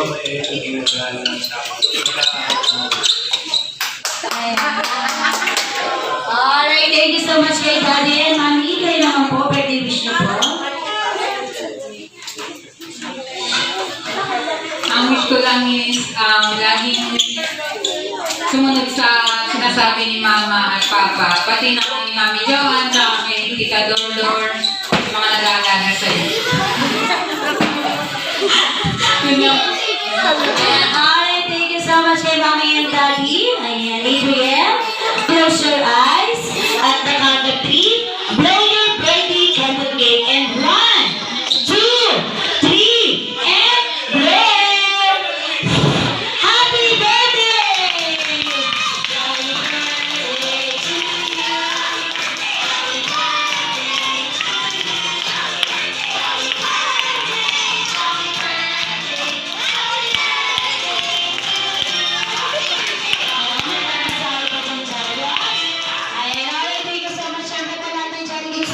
Alright, thank you so much kay Daddy and Mami. Kayo naman po, birthday wish niyo po. Ang wish ko lang is laging sumunod sa sinasabi ni Mama at Papa, pati na kay Mami Joanne, at kay Tika Dordor, mga nag-aalaga sa'yo. Yun yung Alright, thank you so much kay Mami and Daddy. Ayan, Adrian. Close your eyes at the count of 3. Blow your birthday candle cake and 1, 2, 3, and blow! Happy birthday!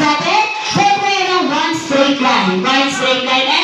Natin, pwede ng one straight line,